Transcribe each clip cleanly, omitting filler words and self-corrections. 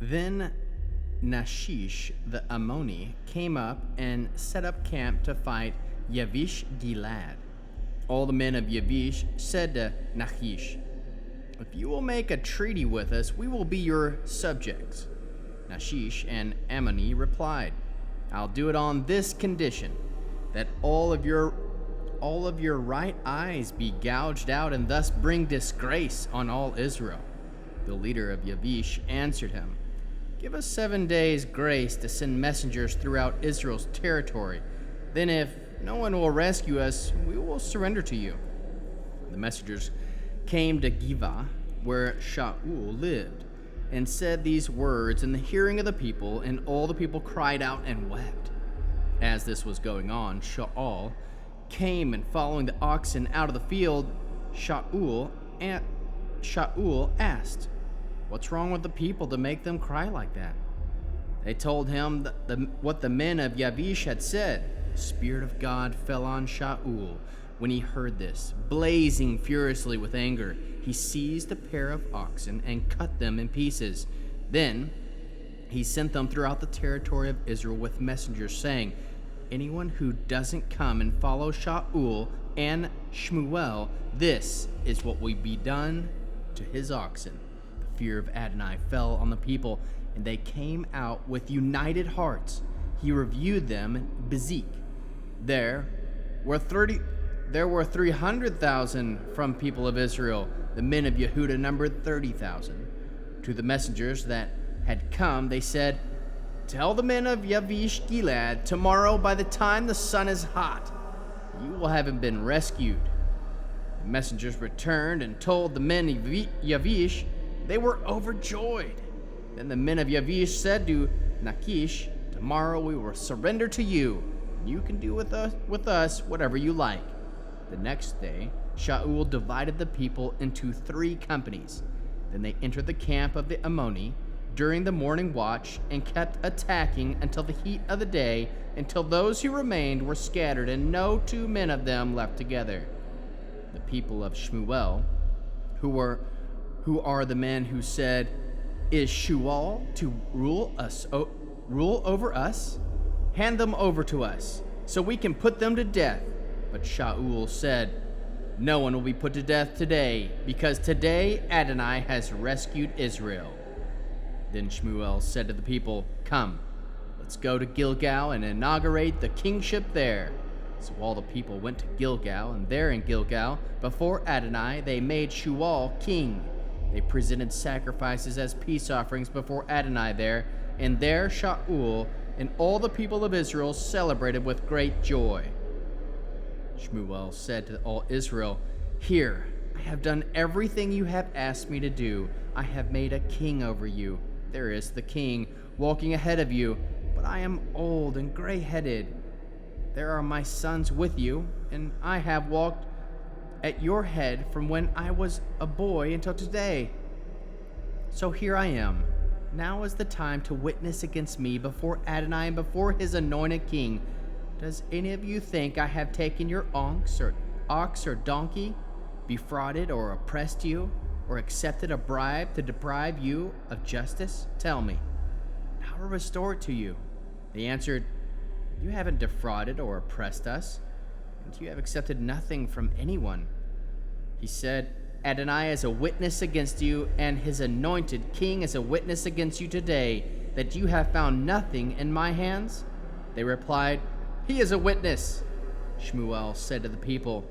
Then Nashish the Ammoni came up and set up camp to fight Yavish Gilad. All the men of Yavish said to Nachish, "If you will make a treaty with us, we will be your subjects." Nashish and Ammoni replied, "I'll do it on this condition, that all of your right eyes be gouged out and thus bring disgrace on all Israel." The leader of Yavish answered him, "Give us 7 days' grace to send messengers throughout Israel's territory. Then if no one will rescue us, we will surrender to you." The messengers came to Giva, where Shaul lived, and said these words in the hearing of the people, and all the people cried out and wept. As this was going on, Shaul came, and following the oxen out of the field, Shaul asked, "What's wrong with the people to make them cry like that?" They told him what the men of Yavish had said. The Spirit of God fell on Shaul when he heard this. Blazing furiously with anger, he seized a pair of oxen and cut them in pieces. Then he sent them throughout the territory of Israel with messengers, saying, "Anyone who doesn't come and follow Shaul and Shmuel, this is what will be done to his oxen." The fear of Adonai fell on the people, and they came out with united hearts. He reviewed them in Bezek. There were 300,000 from people of Israel. The men of Yehuda numbered 30,000. To the messengers that had come, they said, "Tell the men of Yavish Gilad, tomorrow by the time the sun is hot, you will have been rescued." The messengers returned and told the men of Yavish. They were overjoyed. Then the men of Yavish said to Nachish, "Tomorrow we will surrender to you, and you can do with us whatever you like." The next day, Shaul divided the people into 3 companies. Then they entered the camp of the Ammoni during the morning watch and kept attacking until the heat of the day, until those who remained were scattered and no 2 men of them left together. The people of Shmuel, who are the men who said, "Is Shaul to rule over us? Hand them over to us, so we can put them to death." But Shaul said, "No one will be put to death today, because today Adonai has rescued Israel." Then Shmuel said to the people, "Come, let's go to Gilgal and inaugurate the kingship there." So all the people went to Gilgal, and there in Gilgal, before Adonai, they made Shaul king. They presented sacrifices as peace offerings before Adonai there, and there Shaul and all the people of Israel celebrated with great joy. Shmuel said to all Israel, "Here, I have done everything you have asked me to do. I have made a king over you. There is the king walking ahead of you, but I am old and gray-headed. There are my sons with you, and I have walked at your head from when I was a boy until today. So here I am. Now is the time to witness against me before Adonai and before his anointed king. Does any of you think I have taken your ox or donkey, defrauded or oppressed you, or accepted a bribe to deprive you of justice? Tell me, and I will restore it to you." They answered, "You haven't defrauded or oppressed us, and you have accepted nothing from anyone." He said, "Adonai is a witness against you, and his anointed king is a witness against you today, that you have found nothing in my hands." They replied, "He is a witness." Shmuel said to the people,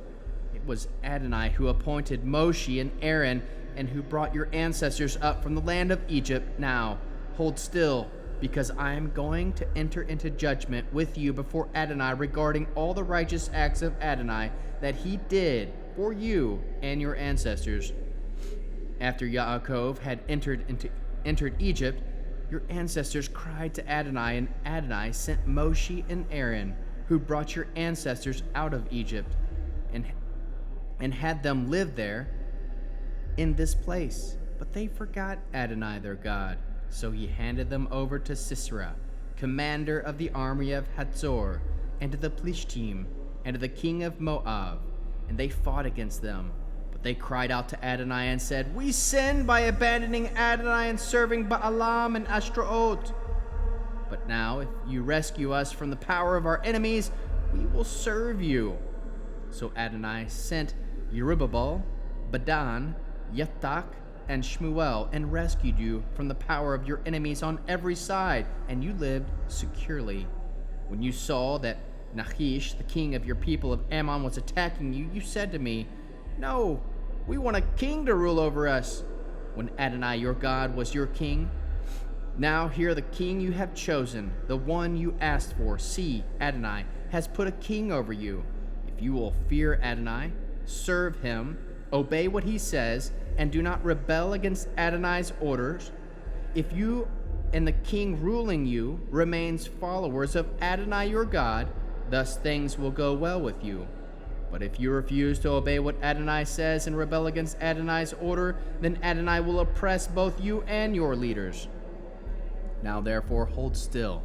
"It was Adonai who appointed Moshe and Aaron, and who brought your ancestors up from the land of Egypt. Now, hold still, because I am going to enter into judgment with you before Adonai regarding all the righteous acts of Adonai that he did for you and your ancestors. After Yaakov had entered Egypt, your ancestors cried to Adonai, and Adonai sent Moshe and Aaron, who brought your ancestors out of Egypt, and had them live there in this place. But they forgot Adonai their God, so he handed them over to Sisera, commander of the army of Hatzor, and to the Plishtim, and to the king of Moab, and they fought against them. But they cried out to Adonai and said, "We sinned by abandoning Adonai and serving Baalam and Ashtaroth. But now, if you rescue us from the power of our enemies, we will serve you." So Adonai sent Yerubbabel, Badan, Yethach, and Shmuel, and rescued you from the power of your enemies on every side, and you lived securely. When you saw that Nachish, the king of your people of Ammon, was attacking you, you said to me, "No, we want a king to rule over us," when Adonai your God was your king. Now hear the king you have chosen, the one you asked for. See, Adonai has put a king over you. If you will fear Adonai, serve him, obey what he says, and do not rebel against Adonai's orders, if you and the king ruling you remains followers of Adonai your God, thus things will go well with you. But if you refuse to obey what Adonai says and rebel against Adonai's order, then Adonai will oppress both you and your leaders. Now therefore hold still,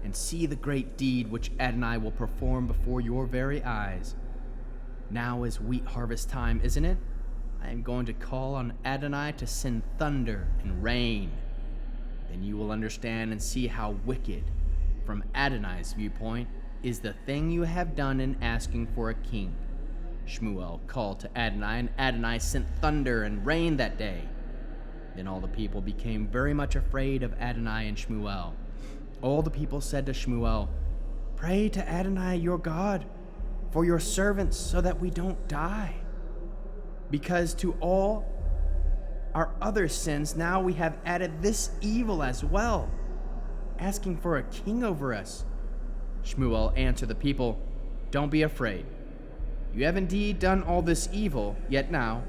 and see the great deed which Adonai will perform before your very eyes. Now is wheat harvest time, isn't it? I am going to call on Adonai to send thunder and rain. Then you will understand and see how wicked, from Adonai's viewpoint, is the thing you have done in asking for a king. Shmuel called to Adonai, and Adonai sent thunder and rain that day. Then all the people became very much afraid of Adonai and Shmuel. All the people said to Shmuel, "Pray to Adonai your God for your servants so that we don't die. Because to all our other sins now we have added this evil as well, asking for a king over us." Shmuel answered the people, "Don't be afraid. You have indeed done all this evil, yet now,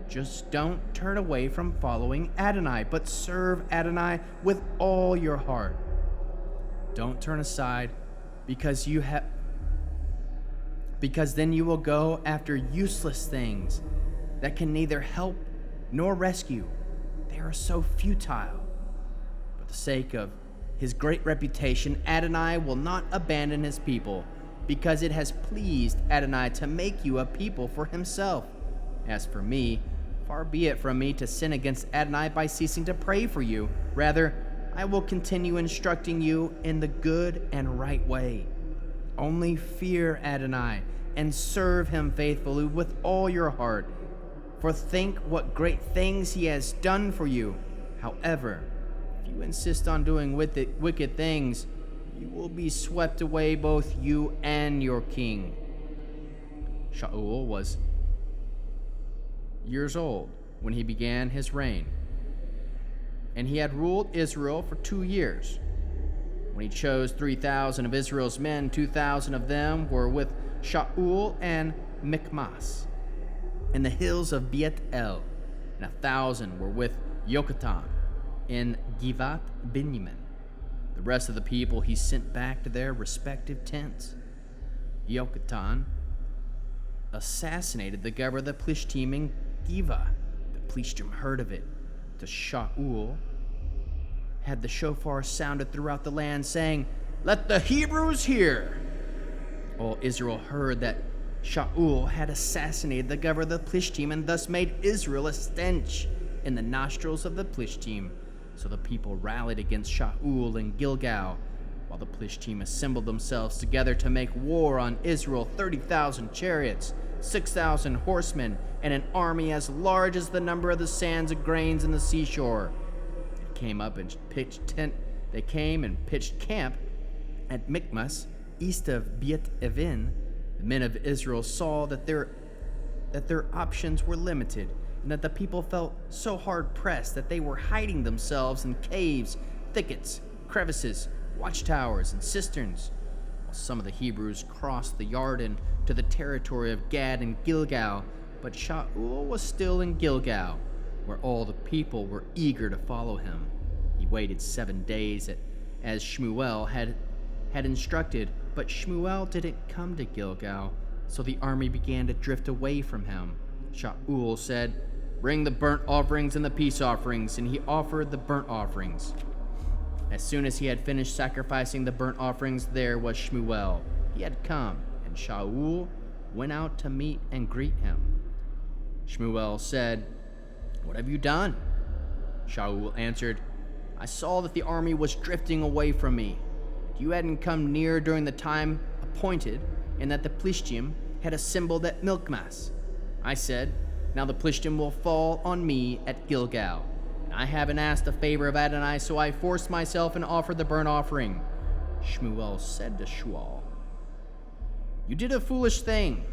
just don't turn away from following Adonai, but serve Adonai with all your heart. Don't turn aside, because then you will go after useless things that can neither help nor rescue. They are so futile. For the sake of his great reputation, Adonai will not abandon his people, because it has pleased Adonai to make you a people for himself. As for me, far be it from me to sin against Adonai by ceasing to pray for you. Rather, I will continue instructing you in the good and right way. Only fear Adonai and serve him faithfully with all your heart. For think what great things he has done for you. However, if you insist on doing wicked things, you will be swept away, both you and your king." Shaul was years old when he began his reign, and he had ruled Israel for 2 years. When he chose 3,000 of Israel's men, 2,000 of them were with Shaul and Michmas in the hills of Beit-El, and 1,000 were with Yokatan in Givat Benjamin. The rest of the people he sent back to their respective tents. Yokatan assassinated the governor of the Plishtim in Giva. The Plishtim heard of it. To Shaul had the shofar sounded throughout the land, saying, "Let the Hebrews hear." All Israel heard that Shaul had assassinated the governor of the Plishtim, and thus made Israel a stench in the nostrils of the Plishtim. So the people rallied against Shaul in Gilgal, while the Plishtim assembled themselves together to make war on Israel. 30,000 chariots, 6,000 horsemen, and an army as large as the number of the sands of grains in the seashore. They came and pitched camp at Michmas, east of Beit-Aven. The men of Israel saw that their options were limited, and that the people felt so hard-pressed that they were hiding themselves in caves, thickets, crevices, watchtowers, and cisterns, while some of the Hebrews crossed the Jordan to the territory of Gad and Gilgal. But Shaul was still in Gilgal, where all the people were eager to follow him. He waited 7 days as Shmuel had instructed, but Shmuel didn't come to Gilgal, so the army began to drift away from him. Shaul said, "Bring the burnt offerings and the peace offerings," and he offered the burnt offerings. As soon as he had finished sacrificing the burnt offerings, there was Shmuel. He had come, and Shaul went out to meet and greet him. Shmuel said, "What have you done?" Shaul answered, "I saw that the army was drifting away from me. You hadn't come near during the time appointed, and that the Plishtim had assembled at Milkmas. I said, now the Plishtim will fall on me at Gilgal. And I haven't asked a favor of Adonai, so I forced myself and offered the burnt offering." Shmuel said to Shaul, "You did a foolish thing.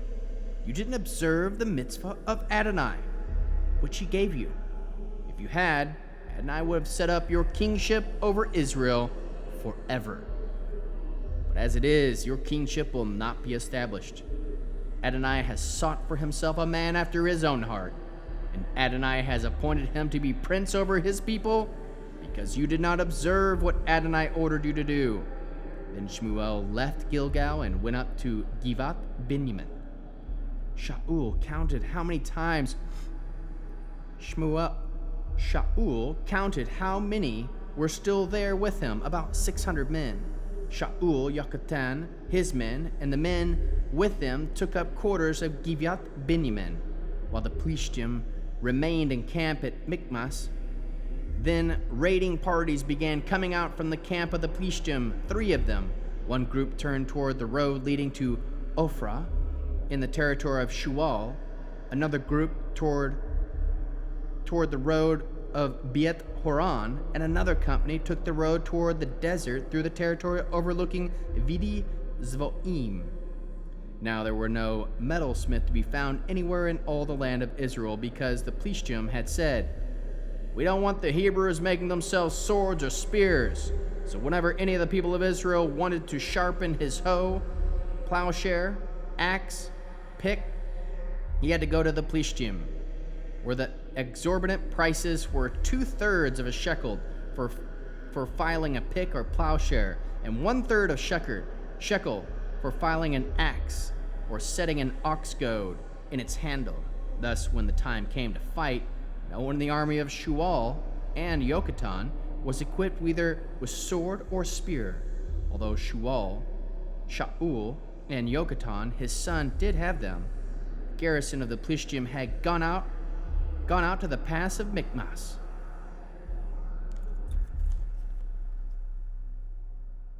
You didn't observe the mitzvah of Adonai, which he gave you. If you had, Adonai would have set up your kingship over Israel forever. But as it is, your kingship will not be established. Adonai has sought for himself a man after his own heart, and Adonai has appointed him to be prince over his people, because you did not observe what Adonai ordered you to do." Then Shmuel left Gilgal and went up to Givat Binyamin. Shaul counted how many were still there with him, about 600 men. Shaul, Yokatan, his men, and the men with them took up quarters at Givat Binyamin, while the Plishtim remained in camp at Michmas. Then raiding parties began coming out from the camp of the Plishtim, 3 of them. One group turned toward the road leading to Ophrah in the territory of Shual, another group toward the road of Beit Horon, and another company took the road toward the desert through the territory overlooking Vidi Zvoim. Now there were no metalsmith to be found anywhere in all the land of Israel, because the Plishtim had said, "We don't want the Hebrews making themselves swords or spears." So whenever any of the people of Israel wanted to sharpen his hoe, plowshare, axe, pick, he had to go to the Plishtim, where the exorbitant prices were 2/3 of a shekel for filing a pick or plowshare, and 1/3 of shekel for filing an axe or setting an ox goad in its handle. Thus, when the time came to fight, no one in the army of Shual and Yokatan was equipped either with sword or spear, although Shaul, and Yokatan, his son, did have them. The garrison of the Plishtim had gone out to the pass of Michmas.